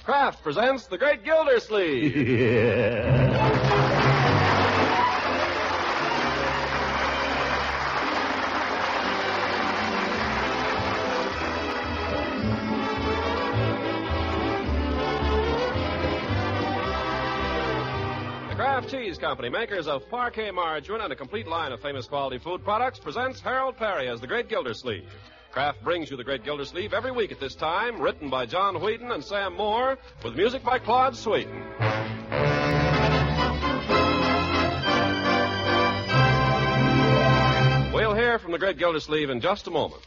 Kraft presents The Great Gildersleeve. The Kraft Cheese Company, makers of Parquet margarine and a complete line of famous quality food products, presents Harold Perry as The Great Gildersleeve. Kraft brings you The Great Gildersleeve every week at this time, written by John Whedon and Sam Moore, with music by Claude Sweeten. We'll hear from The Great Gildersleeve in just a moment.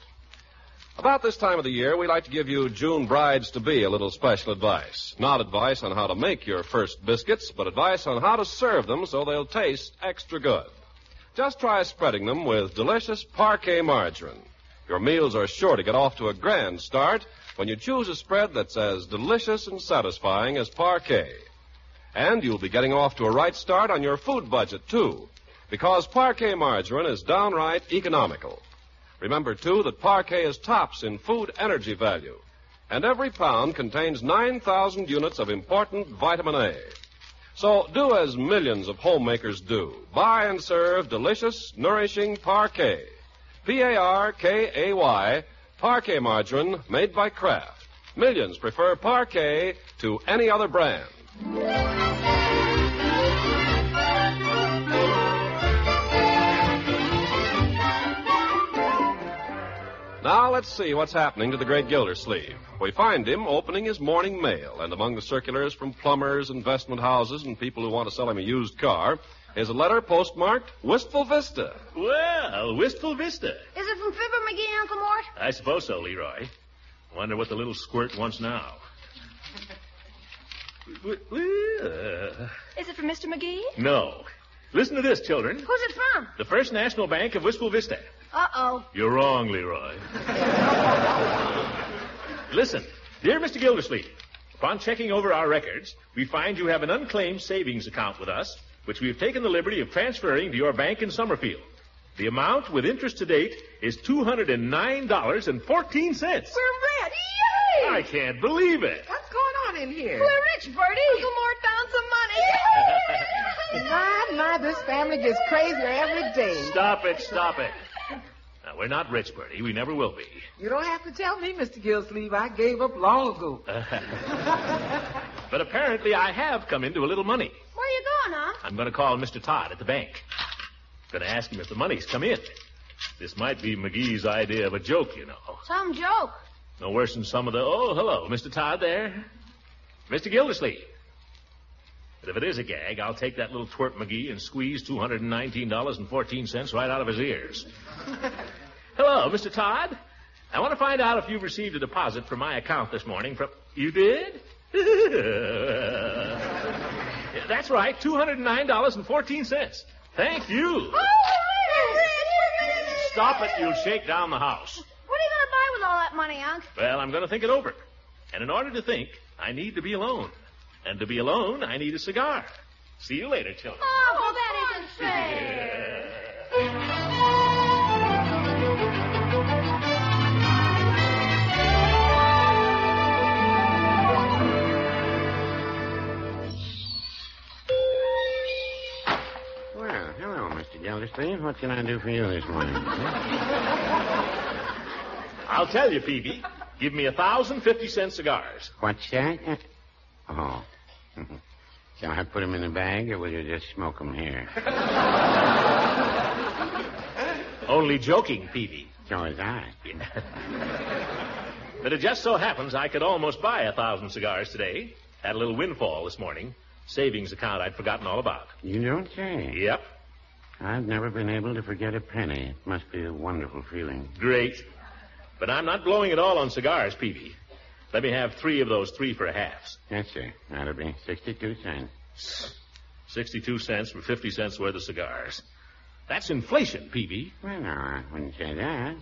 About this time of the year, we like to give you June brides-to-be a little special advice. Not advice on how to make your first biscuits, but advice on how to serve them so they'll taste extra good. Just try spreading them with delicious Parquet margarine. Your meals are sure to get off to a grand start when you choose a spread that's as delicious and satisfying as Parquet. And you'll be getting off to a right start on your food budget, too, because Parquet margarine is downright economical. Remember, too, that Parquet is tops in food energy value, and every pound contains 9,000 units of important vitamin A. So do as millions of homemakers do. Buy and serve delicious, nourishing Parquet. Parkay, Parquet margarine made by Kraft. Millions prefer Parquet to any other brand. Now let's see what's happening to the Great Gildersleeve. We find him opening his morning mail, and among the circulars from plumbers, investment houses, and people who want to sell him a used car is a letter postmarked Wistful Vista. Well, Wistful Vista. Is it from Fibber McGee, Uncle Mort? I suppose so, Leroy. Wonder what the little squirt wants now. Is it from Mr. McGee? No. Listen to this, children. Who's it from? The First National Bank of Wistful Vista. Uh-oh. You're wrong, Leroy. Listen, dear Mr. Gildersleeve, upon checking over our records, we find you have an unclaimed savings account with us, which we have taken the liberty of transferring to your bank in Summerfield. The amount with interest to date is $209.14. We're rich. Yay! I can't believe it. What's going on in here? We're rich, Bertie. Uncle Mort found some money. My, this family gets crazier every day. Stop it. Now, we're not rich, Bertie. We never will be. You don't have to tell me, Mr. Gildersleeve. I gave up long ago. But apparently I have come into a little money. Where are you going, huh? I'm going to call Mr. Todd at the bank. Going to ask him if the money's come in. This might be McGee's idea of a joke, you know. Some joke. No worse than some of the... Oh, hello, Mr. Todd there. Mr. Gildersleeve. But if it is a gag, I'll take that little twerp McGee and squeeze $219.14 right out of his ears. Hello, Mr. Todd. I want to find out if you've received a deposit from my account this morning from... You did? That's right, $209.14. Thank you. Stop it, you'll shake down the house. What are you going to buy with all that money, Unc? Well, I'm going to think it over. And in order to think, I need to be alone. And to be alone, I need a cigar. See you later, children. Oh, that isn't fair. Well, hello, Mr. Gildersleeve. What can I do for you this morning? I'll tell you, Peavy. Give me 1,050-cent cigars. What's that? Oh. Shall I put them in a bag, or will you just smoke them here? Only joking, Peavy. So is I. But it just so happens I could almost buy 1,000 cigars today. Had a little windfall this morning. Savings account I'd forgotten all about. You don't say. Yep. I've never been able to forget a penny. It must be a wonderful feeling. Great. But I'm not blowing it all on cigars, Peavy. Let me have 3 of those 3 for halves. Yes, sir. That'll be 62 cents. 62 cents for 50 cents worth of cigars. That's inflation, Peavy. Well, no, I wouldn't say that.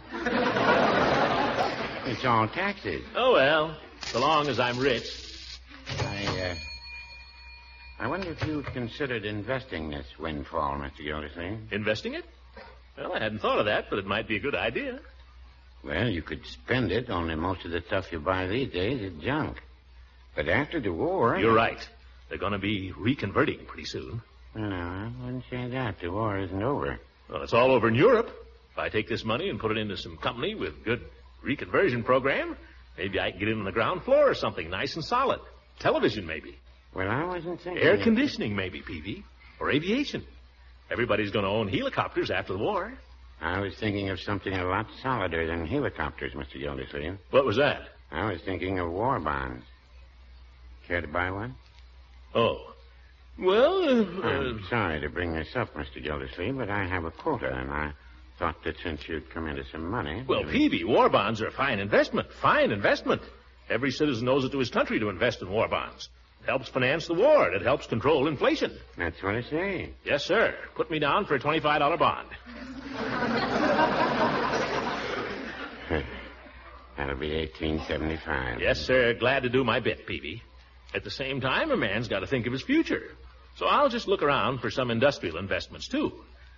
It's all taxes. Oh, well, so long as I'm rich. I wonder if you've considered investing this windfall, Mr. Gildersleeve. Investing it? Well, I hadn't thought of that, but it might be a good idea. Well, you could spend it, only most of the stuff you buy these days is junk. But after the war... You're right. They're going to be reconverting pretty soon. No, I wouldn't say that. The war isn't over. Well, it's all over in Europe. If I take this money and put it into some company with good reconversion program, maybe I can get in on the ground floor or something nice and solid. Television, maybe. Well, I wasn't thinking... Air conditioning, maybe, Peavy. Or aviation. Everybody's going to own helicopters after the war. I was thinking of something a lot solider than helicopters, Mr. Gildersleeve. What was that? I was thinking of war bonds. Care to buy one? Oh. Well, I'm sorry to bring this up, Mr. Gildersleeve, but I have a quota, and I thought that since you'd come into some money... Well, Peavy, war bonds are a fine investment. Fine investment. Every citizen owes it to his country to invest in war bonds. It helps finance the war. It helps control inflation. That's what I say. Yes, sir. Put me down for a $25 bond. That'll be $18.75. Yes, sir. Glad to do my bit, Peavy. At the same time, a man's got to think of his future. So I'll just look around for some industrial investments, too.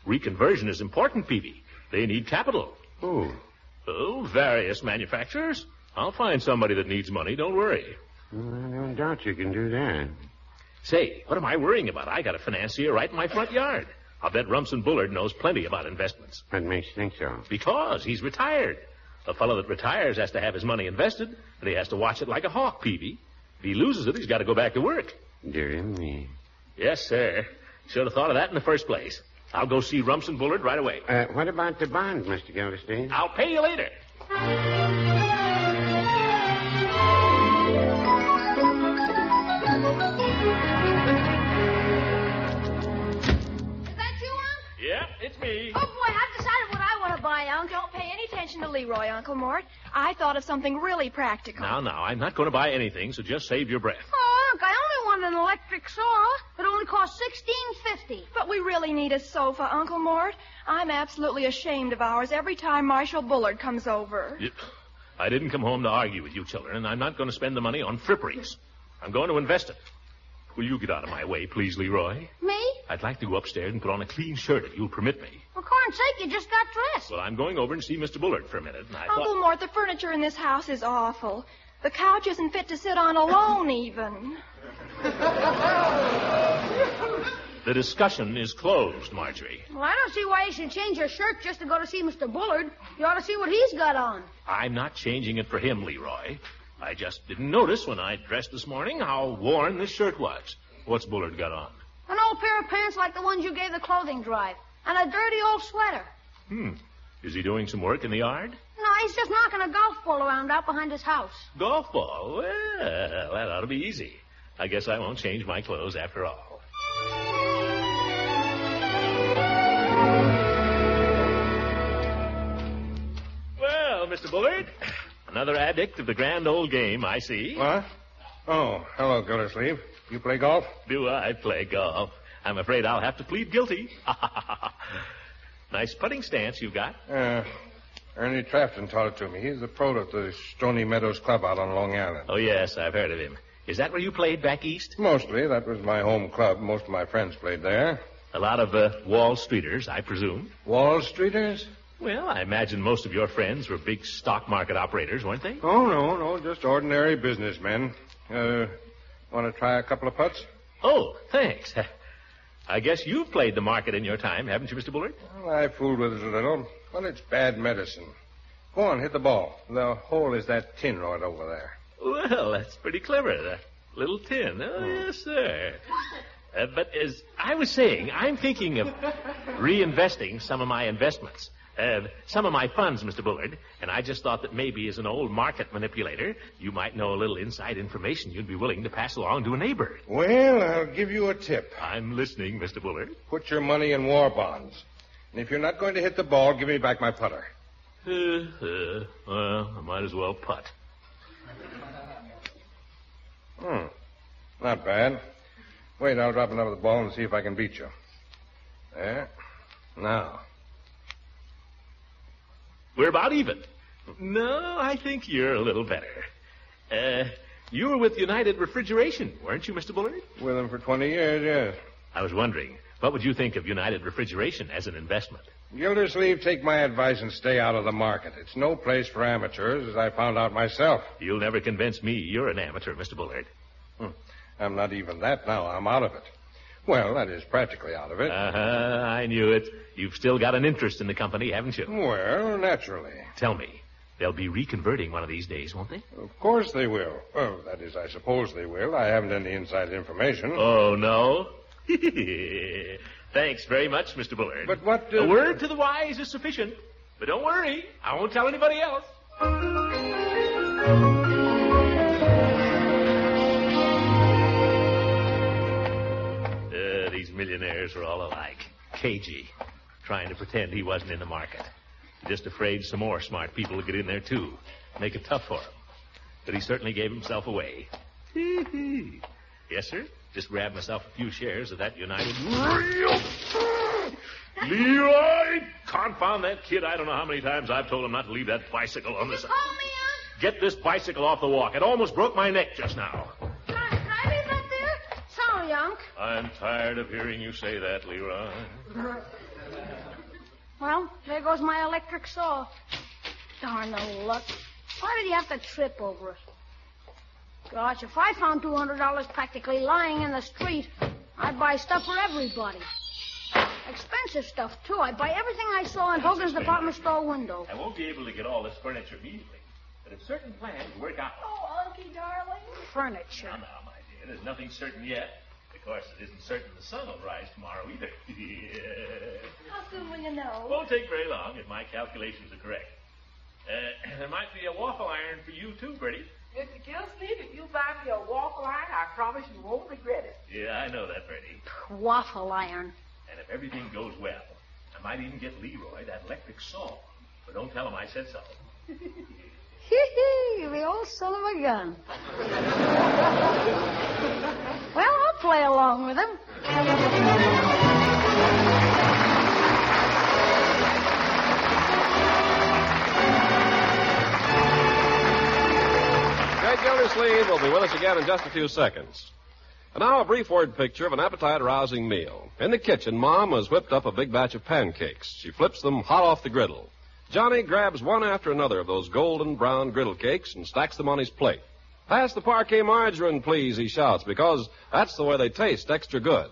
Reconversion is important, Peavy. They need capital. Who? Oh, various manufacturers. I'll find somebody that needs money. Don't worry. Well, I don't doubt you can do that. Say, what am I worrying about? I got a financier right in my front yard. I'll bet Rumson Bullard knows plenty about investments. What makes you think so? Because he's retired. A fellow that retires has to have his money invested, and he has to watch it like a hawk, Peavy. If he loses it, he's got to go back to work. Dear me. Yes, sir. Should have thought of that in the first place. I'll go see Rumson Bullard right away. What about the bonds, Mr. Gildersleeve? I'll pay you later. Yeah, it's me. Oh, boy, I've decided what I want to buy, Unc. Don't pay any attention to Leroy, Uncle Mort. I thought of something really practical. Now, I'm not going to buy anything, so just save your breath. Oh, Unc, I only want an electric saw. It only costs $16.50. But we really need a sofa, Uncle Mort. I'm absolutely ashamed of ours every time Marshal Bullard comes over. I didn't come home to argue with you children, and I'm not going to spend the money on fripperies. I'm going to invest it. Will you get out of my way, please, Leroy? Me? I'd like to go upstairs and put on a clean shirt if you'll permit me. For corn's sake, you just got dressed. Well, I'm going over and see Mr. Bullard for a minute, and I Uncle Mort, the furniture in this house is awful. The couch isn't fit to sit on alone, even. The discussion is closed, Marjorie. Well, I don't see why you should change your shirt just to go to see Mr. Bullard. You ought to see what he's got on. I'm not changing it for him, Leroy. I just didn't notice when I dressed this morning how worn this shirt was. What's Bullard got on? An old pair of pants like the ones you gave the clothing drive. And a dirty old sweater. Is he doing some work in the yard? No, he's just knocking a golf ball around out behind his house. Golf ball? Well, that ought to be easy. I guess I won't change my clothes after all. Well, Mr. Bullard, another addict of the grand old game, I see. What? Oh, hello, Gildersleeve. You play golf? Do I play golf? I'm afraid I'll have to plead guilty. Nice putting stance you've got. Ernie Trafton taught it to me. He's the pro at the Stony Meadows Club out on Long Island. Oh, yes, I've heard of him. Is that where you played back east? Mostly. That was my home club. Most of my friends played there. A lot of Wall Streeters, I presume. Wall Streeters? Well, I imagine most of your friends were big stock market operators, weren't they? Oh, no, just ordinary businessmen. Want to try a couple of putts? Oh, thanks. I guess you've played the market in your time, haven't you, Mr. Bullard? Well, I fooled with it a little. Well, it's bad medicine. Go on, hit the ball. The hole is that tin right over there. Well, that's pretty clever. That little tin. Oh, yes, sir. But as I was saying, I'm thinking of reinvesting some of my investments. Some of my funds, Mr. Bullard, and I just thought that maybe as an old market manipulator, you might know a little inside information you'd be willing to pass along to a neighbor. Well, I'll give you a tip. I'm listening, Mr. Bullard. Put your money in war bonds. And if you're not going to hit the ball, give me back my putter. Well, I might as well putt. Not bad. Wait, I'll drop another ball and see if I can beat you. There. Now. We're about even. No, I think you're a little better. You were with United Refrigeration, weren't you, Mr. Bullard? With them for 20 years, yes. I was wondering, what would you think of United Refrigeration as an investment? Gildersleeve, take my advice and stay out of the market. It's no place for amateurs, as I found out myself. You'll never convince me you're an amateur, Mr. Bullard. I'm not even that now. I'm out of it. Well, that is practically out of it. I knew it. You've still got an interest in the company, haven't you? Well, naturally. Tell me, they'll be reconverting one of these days, won't they? Of course they will. Well, that is, I suppose they will. I haven't any inside information. Oh, no? Thanks very much, Mr. Bullard. But what... A word to the wise is sufficient. But don't worry, I won't tell anybody else. These millionaires are all alike. Cagey, trying to pretend he wasn't in the market. Just afraid some more smart people will get in there, too. Make it tough for him. But he certainly gave himself away. Yes, sir. Just grabbed myself a few shares of that United... Leroy! Confound that kid. I don't know how many times I've told him not to leave that bicycle on the side. Call me, Unc? Get this bicycle off the walk. It almost broke my neck just now. Can I leave that there? Sorry, Unc. I'm tired of hearing you say that, Leroy. Well, there goes my electric saw. Darn the luck. Why did he have to trip over it? Gosh, if I found $200 practically lying in the street, I'd buy stuff for everybody. Expensive stuff, too. I'd buy everything I saw in Hogan's department store window. I won't be able to get all this furniture immediately, but if certain plans work out... Oh, Unky, darling. Furniture. Now, my dear, there's nothing certain yet. Of course, it isn't certain the sun will rise tomorrow either. How soon will you know? Won't take very long if my calculations are correct. There might be a waffle iron for you, too, Bertie. Mr. Gillsleeve, if you buy me a waffle iron, I promise you won't regret it. Yeah, I know that, Bertie. Waffle iron. And if everything goes well, I might even get Leroy that electric saw. But don't tell him I said so. Hee-hee, the old son of a gun. Well, I'll play along with him. Greg Gildersleeve will be with us again in just a few seconds. And now a brief word picture of an appetite-arousing meal. In the kitchen, Mom has whipped up a big batch of pancakes. She flips them hot off the griddle. Johnny grabs one after another of those golden brown griddle cakes and stacks them on his plate. "Pass the parquet margarine, please," he shouts, because that's the way they taste, extra good.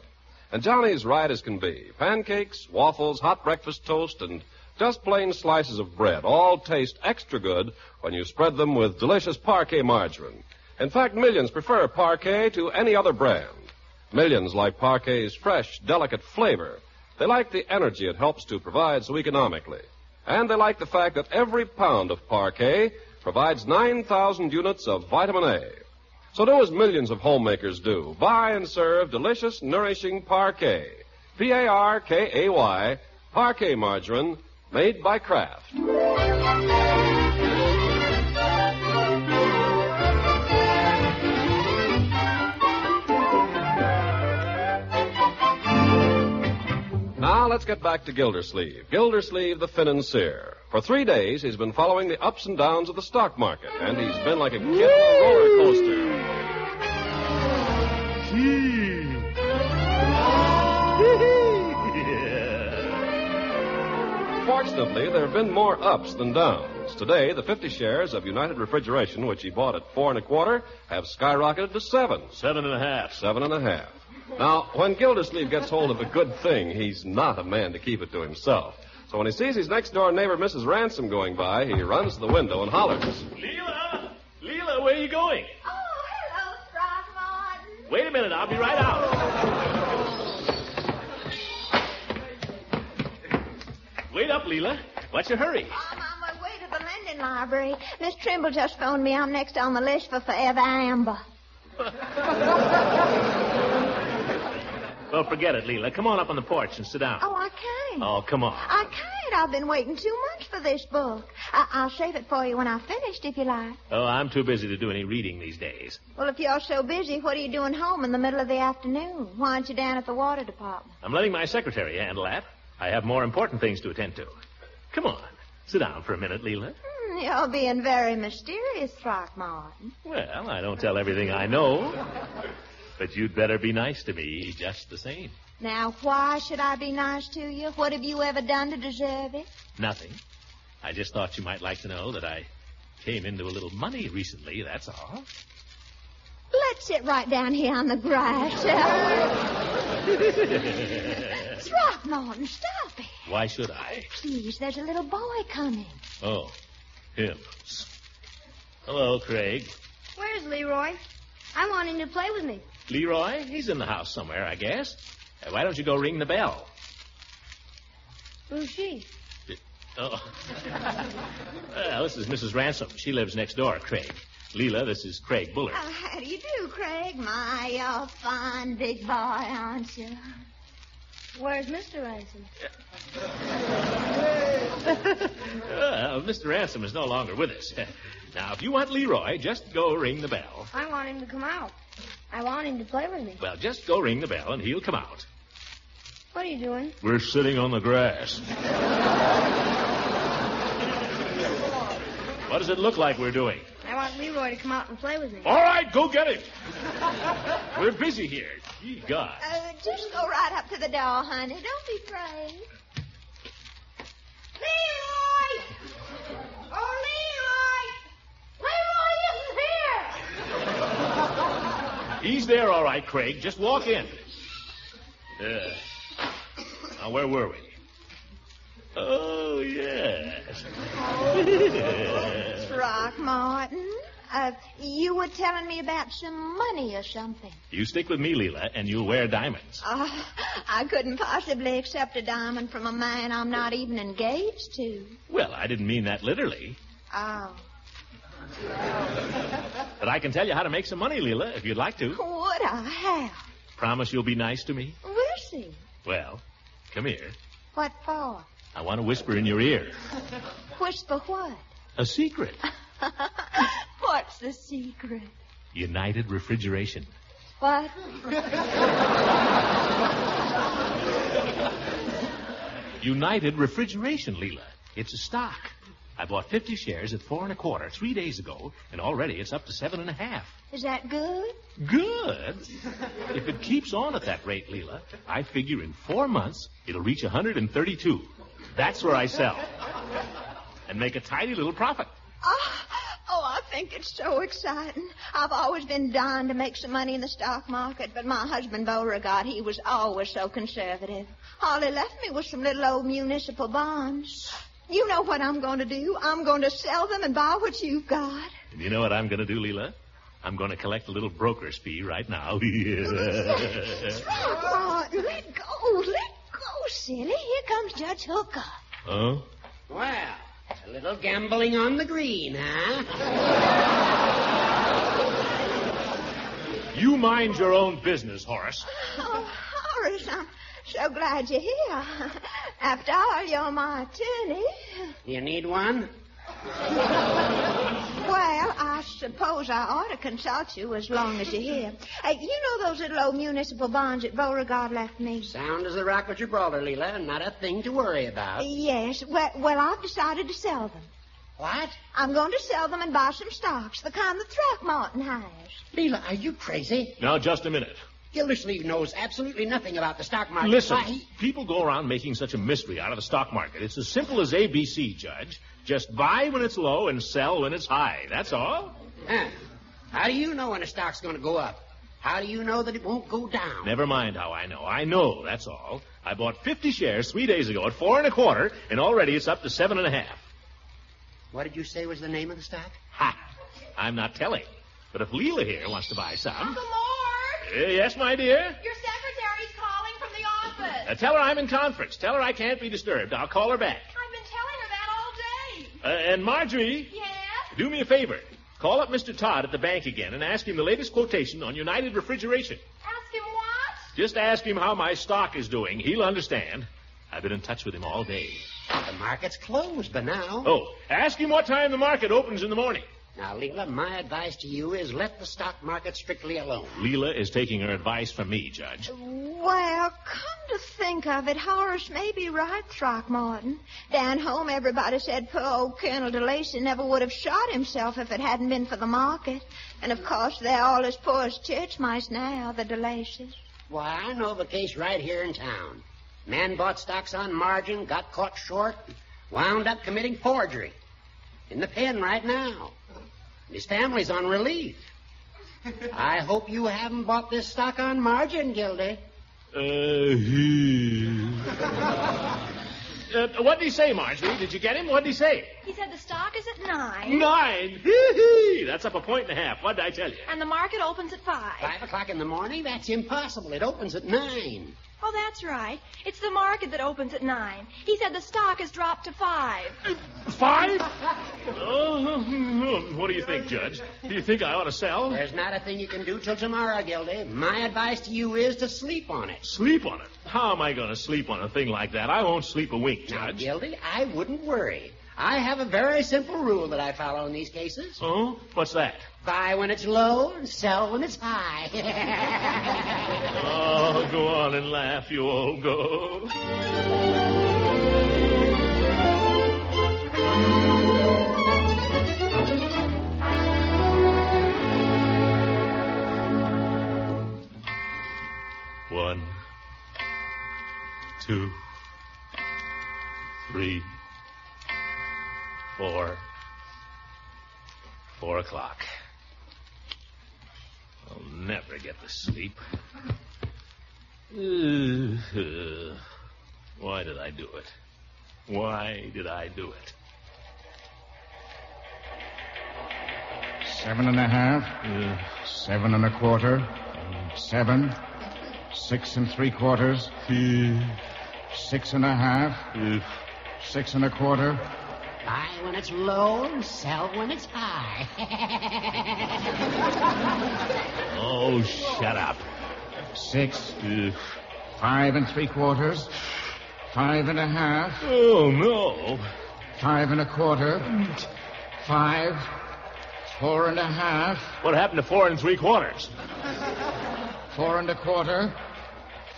And Johnny's right as can be. Pancakes, waffles, hot breakfast toast, and just plain slices of bread all taste extra good when you spread them with delicious parquet margarine. In fact, millions prefer Parquet to any other brand. Millions like Parquet's fresh, delicate flavor. They like the energy it helps to provide so economically. And they like the fact that every pound of Parquet provides 9,000 units of vitamin A. So do as millions of homemakers do. Buy and serve delicious, nourishing Parquet. Parkay, Parquet margarine, made by Kraft. Now let's get back to Gildersleeve. Gildersleeve, the financier. For 3 days, he's been following the ups and downs of the stock market, and he's been like a kid on a roller coaster. Fortunately, there have been more ups than downs. Today, the 50 shares of United Refrigeration, which he bought at 4 1/4, have skyrocketed to 7. 7.5. 7.5. Now, when Gildersleeve gets hold of a good thing, he's not a man to keep it to himself. So when he sees his next-door neighbor, Mrs. Ransom, going by, he runs to the window and hollers. Leela! Leela, where are you going? Oh, hello, Throckmorton. Wait a minute, I'll be right out. Wait up, Leela. What's your hurry? I'm on my way to the lending library. Miss Trimble just phoned me. I'm next on the list for Forever Amber. Well, forget it, Leela. Come on up on the porch and sit down. Oh, I can't. Oh, come on. I can't. I've been waiting too much for this book. I'll save it for you when I've finished, if you like. Oh, I'm too busy to do any reading these days. Well, if you're so busy, what are you doing home in the middle of the afternoon? Why aren't you down at the water department? I'm letting my secretary handle that. I have more important things to attend to. Come on. Sit down for a minute, Leela. You're being very mysterious, Throckmorton. Well, I don't tell everything I know. But you'd better be nice to me just the same. Now, why should I be nice to you? What have you ever done to deserve it? Nothing. I just thought you might like to know that I came into a little money recently, that's all. Let's sit right down here on the grass, shall we? Throckmorton, stop it. Why should I? Please, there's a little boy coming. Oh, him. Hello, Craig. Where's Leroy? I want him to play with me. Leroy? He's in the house somewhere, I guess. Why don't you go ring the bell? Who's she? Oh. Well, this is Mrs. Ransom. She lives next door, Craig. Leela, this is Craig Bullard. How do you do, Craig? My, you're a fine big boy, aren't you? Where's Mr. Ransom? Well, Mr. Ransom is no longer with us. Now, if you want Leroy, just go ring the bell. I want him to come out. I want him to play with me. Well, just go ring the bell and he'll come out. What are you doing? We're sitting on the grass. What does it look like we're doing? I want Leroy to come out and play with me. All right, go get him. We're busy here. Gee, God. Just go right up to the door, honey. Don't be afraid. Leroy! Oh, Leroy! Leroy isn't here! He's there, all right, Craig. Just walk in. Now, where were we? Oh, yes. Throckmorton, you were telling me about some money or something. You stick with me, Leela, and you'll wear diamonds. I couldn't possibly accept a diamond from a man I'm not even engaged to. Well, I didn't mean that literally. Oh. But I can tell you how to make some money, Leela, if you'd like to. Would I have? Promise you'll be nice to me? We'll see. Well, come here. What for? I want to whisper in your ear. Whisper what? A secret. What's the secret? United Refrigeration. What? United Refrigeration, Leela. It's a stock. I bought 50 shares at 4 1/4 3 days ago, and already it's up to 7 1/2. Is that good? Good? If it keeps on at that rate, Leela, I figure in 4 months it'll reach 132. That's where I sell. And make a tidy little profit. I think it's so exciting. I've always been dying to make some money in the stock market, but my husband, Beauregard, he was always so conservative. All he left me was some little old municipal bonds. You know what I'm going to do. I'm going to sell them and buy what you've got. And you know what I'm going to do, Leela? I'm going to collect a little broker's fee right now. Throckmorton, let go, silly. Here comes Judge Hooker. Oh? Well, a little gambling on the green, huh? You mind your own business, Horace. Oh, Horace, I'm so glad you're here. After all, you're my attorney. You need one? Well, I suppose I ought to consult you as long as you're here. You know those little old municipal bonds that Beauregard left me? Sound as the rock of Gibraltar, Leela, and not a thing to worry about. Yes. Well, I've decided to sell them. What? I'm going to sell them and buy some stocks, the kind that Throckmorton has. Leela, are you crazy? Now, just a minute. Gildersleeve knows absolutely nothing about the stock market. Listen, Why, people go around making such a mystery out of the stock market. It's as simple as ABC, Judge. Just buy when it's low and sell when it's high. That's all. Huh. How do you know when a stock's going to go up? How do you know that it won't go down? Never mind how I know. I know, that's all. I bought 50 shares 3 days ago at 4 1/4, and already it's up to 7 1/2. What did you say was the name of the stock? Ha! I'm not telling. But if Leela here wants to buy some... Uncle Mort! Yes, my dear? Your secretary's calling from the office. Tell her I'm in conference. Tell her I can't be disturbed. I'll call her back. I've been telling her that all day. And Marjorie... Yes? Do me a favor. Call up Mr. Todd at the bank again and ask him the latest quotation on United Refrigeration. Ask him what? Just ask him how my stock is doing. He'll understand. I've been in touch with him all day. The market's closed by now. Oh, ask him what time the market opens in the morning. Now, Leela, my advice to you is let the stock market strictly alone. Leela is taking her advice from me, Judge. Well, come to think of it, Horace may be right, Throckmorton. Down home, everybody said poor old Colonel DeLacy never would have shot himself if it hadn't been for the market. And, of course, they're all as poor as church mice now, the DeLacy's. Why, I know of a case right here in town. Man bought stocks on margin, got caught short, wound up committing forgery. In the pen right now. His family's on relief. I hope you haven't bought this stock on margin, Gildy. What did he say, Marjorie? Did you get him? What did he say? He said the stock is at 9. 9? Hee-hee. That's up 1.5 points. What did I tell you? And the market opens at 5. 5 o'clock in the morning? That's impossible. It opens at 9. Oh, that's right. It's the market that opens at 9. He said the stock has dropped to 5. 5? What do you think, Judge? Do you think I ought to sell? There's not a thing you can do till tomorrow, Gildy. My advice to you is to sleep on it. Sleep on it? How am I going to sleep on a thing like that? I won't sleep a wink, Now, Judge. Gildy, I wouldn't worry. I have a very simple rule that I follow in these cases. Oh? What's that? Buy when it's low and sell when it's high. Oh, go on and laugh, you old go. One, 2, 3, 4. 4 o'clock. I'll never get to sleep. Why did I do it? Why did I do it? 7 1/2. 7 1/4. 7. 6 3/4. 6 1/2. 6 1/4. Buy when it's low and sell when it's high. Oh, shut up. 6. 5 3/4. 5 1/2. Oh, no. 5 1/4. 5. 4 1/2. What happened to 4 3/4? 4 1/4.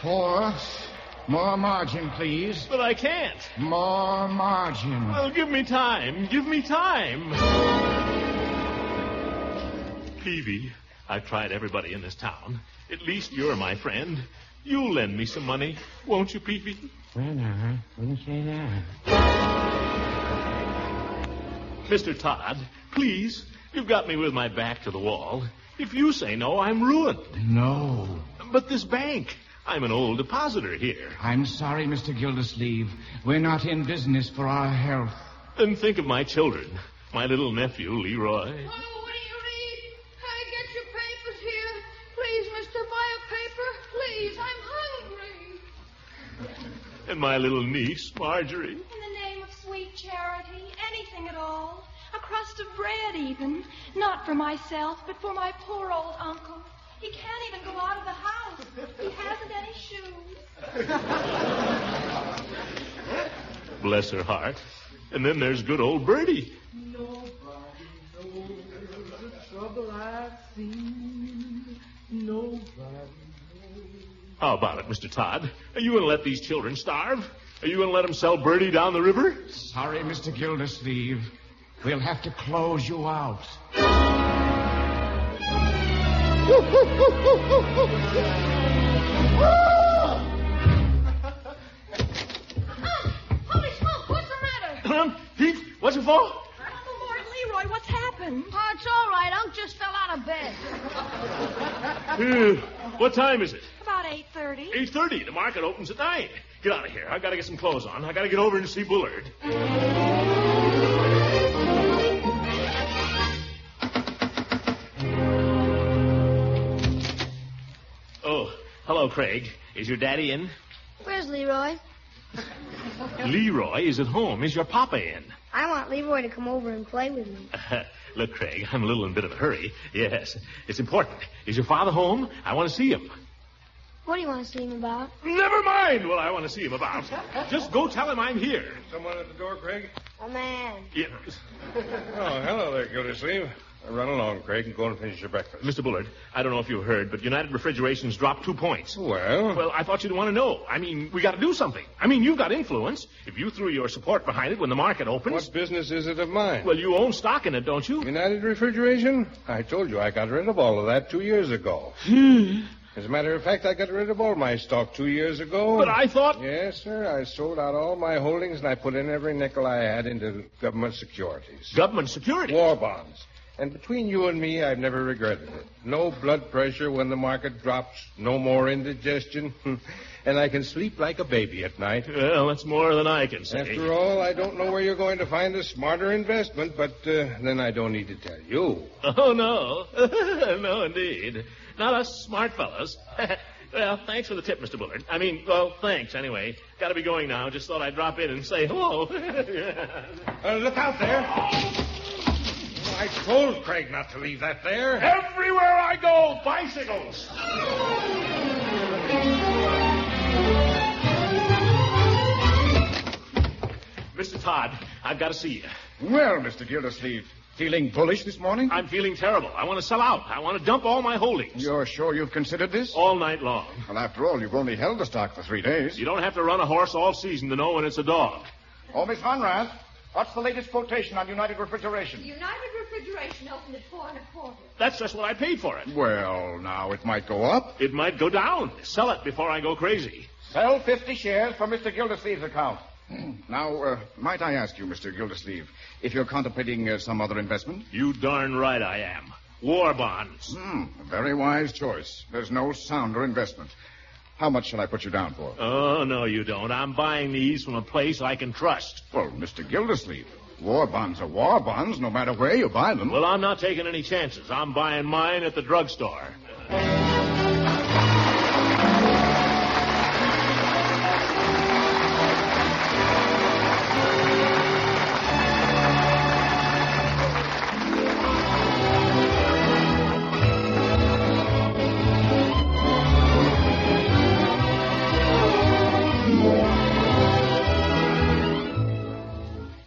4. More margin, please. But I can't. More margin. Well, give me time. Give me time. Peavy, I've tried everybody in this town. At least you're my friend. You'll lend me some money, won't you, Peavy? Well, now, I wouldn't say that. Mr. Todd, please, you've got me with my back to the wall. If you say no, I'm ruined. No. But this bank, I'm an old depositor here. I'm sorry, Mr. Gildersleeve. We're not in business for our health. And think of my children. My little nephew, Leroy. Oh, what do you read? I get your papers here. Please, mister, buy a paper. Please, I'm hungry. And my little niece, Marjorie. In the name of sweet charity, anything at all. A crust of bread, even. Not for myself, but for my poor old uncle. He can't even go out of the house. He hasn't any shoes. Bless her heart. And then there's good old Bertie. Nobody knows the trouble I've seen. Nobody knows. How about it, Mr. Todd? Are you going to let these children starve? Are you going to let them sell Bertie down the river? Sorry, Mr. Gildersleeve. We'll have to close you out. Holy smoke, what's the matter? Pete, what's it for? Uncle Lord Leroy, what's happened? Oh, it's all right. Unc just fell out of bed. What time is it? About 8:30. 8:30. The market opens at 9. Get out of here. I've got to get some clothes on. I've got to get over and see Bullard. Oh, hello, Craig. Is your daddy in? Where's Leroy? Leroy is at home. Is your papa in? I want Leroy to come over and play with me. Look, Craig, I'm a little in a bit of a hurry. Yes, it's important. Is your father home? I want to see him. What do you want to see him about? Never mind what I want to see him about. Just go tell him I'm here. Someone at the door, Craig? A man. Yes. Oh, hello there, Gildersleeve. Run along, Craig, and go and finish your breakfast. Mr. Bullard, I don't know if you've heard, but United Refrigeration's dropped 2 points. Well, I thought you'd want to know. I mean, we got to do something. I mean, you've got influence. If you threw your support behind it when the market opens... what business is it of mine? Well, you own stock in it, don't you? United Refrigeration? I told you I got rid of all of that 2 years ago. As a matter of fact, I got rid of all my stock 2 years ago. But I thought... Yes, sir. I sold out all my holdings, and I put in every nickel I had into government securities. Government security? War bonds. And between you and me, I've never regretted it. No blood pressure when the market drops, no more indigestion, and I can sleep like a baby at night. Well, that's more than I can say. After all, I don't know where you're going to find a smarter investment, but then I don't need to tell you. Oh, no. No, indeed. Not us smart fellows. Well, thanks for the tip, Mr. Bullard. Thanks anyway. Got to be going now. Just thought I'd drop in and say hello. Look out there. I told Craig not to leave that there. Everywhere I go, bicycles. Mr. Todd, I've got to see you. Well, Mr. Gildersleeve, feeling bullish this morning? I'm feeling terrible. I want to sell out. I want to dump all my holdings. You're sure you've considered this? All night long. Well, after all, you've only held the stock for 3 days. You don't have to run a horse all season to know when it's a dog. Oh, Miss Von Rath, what's the latest quotation on United Refrigeration? United Refrigeration opened at 4 1/4. That's just what I paid for it. Well, now, it might go up. It might go down. Sell it before I go crazy. Sell 50 shares from Mr. Gildersleeve's account. Now, might I ask you, Mr. Gildersleeve, if you're contemplating some other investment? You darn right I am. War bonds. A very wise choice. There's no sounder investment. How much shall I put you down for? Oh, no, you don't. I'm buying these from a place I can trust. Well, Mr. Gildersleeve, war bonds are war bonds, no matter where you buy them. Well, I'm not taking any chances. I'm buying mine at the drugstore.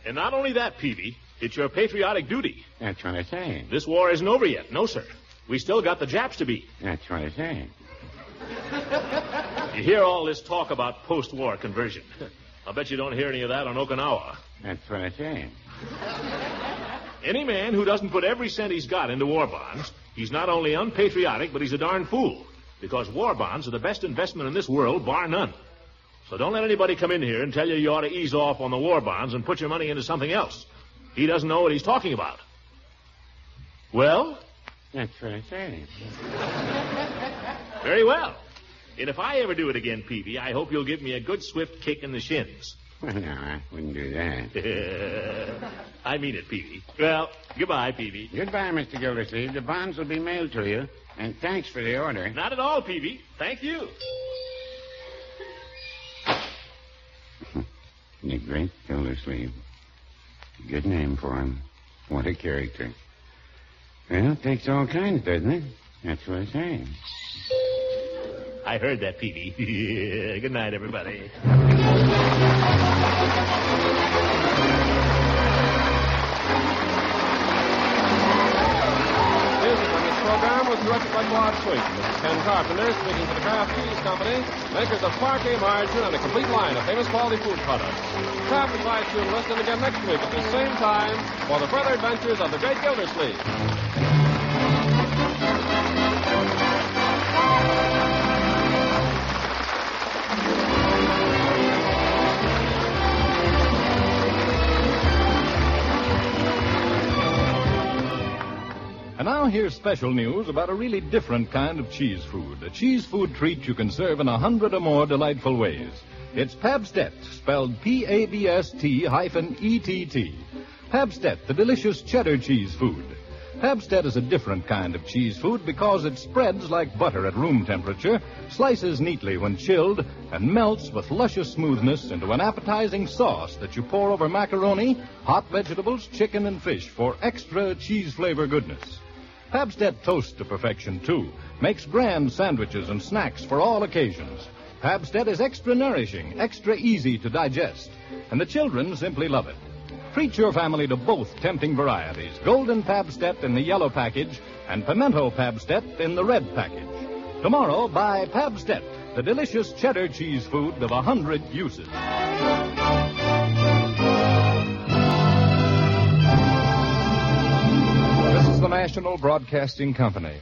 And not only that, Peavy, it's your patriotic duty. That's what I say. This war isn't over yet. No, sir. We still got the Japs to beat. That's what I say. You hear all this talk about post-war conversion. I'll bet you don't hear any of that on Okinawa. That's what I say. Any man who doesn't put every cent he's got into war bonds, he's not only unpatriotic, but he's a darn fool. Because war bonds are the best investment in this world, bar none. So don't let anybody come in here and tell you ought to ease off on the war bonds and put your money into something else. He doesn't know what he's talking about. Well? That's what I say. Very well. And if I ever do it again, Peavy, I hope you'll give me a good swift kick in the shins. Well, no, I wouldn't do that. I mean it, Peavy. Well, goodbye, Peavy. Goodbye, Mr. Gildersleeve. The bonds will be mailed to you. And thanks for the order. Not at all, Peavy. Thank you. The great Gildersleeve. Good name for him. What a character. Well, it takes all kinds, doesn't it? That's what I say. I heard that, Peavy. Good night, everybody. Music on this program was directed by Claude Sweet. This is Ken Carpenter speaking for the Kraft Cheese Company, makers of parquet margarine and a complete line of famous quality food products. Kraft invites you to listen again next week at the same time for the further adventures of the great Gildersleeve. And now here's special news about a really different kind of cheese food. A cheese food treat you can serve in 100 or more delightful ways. It's Pabst-ett, spelled Pabst-ETT. Pabst-ett, the delicious cheddar cheese food. Pabst-ett is a different kind of cheese food because it spreads like butter at room temperature, slices neatly when chilled, and melts with luscious smoothness into an appetizing sauce that you pour over macaroni, hot vegetables, chicken, and fish for extra cheese flavor goodness. Pabst-ett toasts to perfection, too. Makes grand sandwiches and snacks for all occasions. Pabst-ett is extra nourishing, extra easy to digest. And the children simply love it. Treat your family to both tempting varieties. Golden Pabst-ett in the yellow package and Pimento Pabst-ett in the red package. Tomorrow, buy Pabst-ett, the delicious cheddar cheese food of 100 uses. This is the National Broadcasting Company.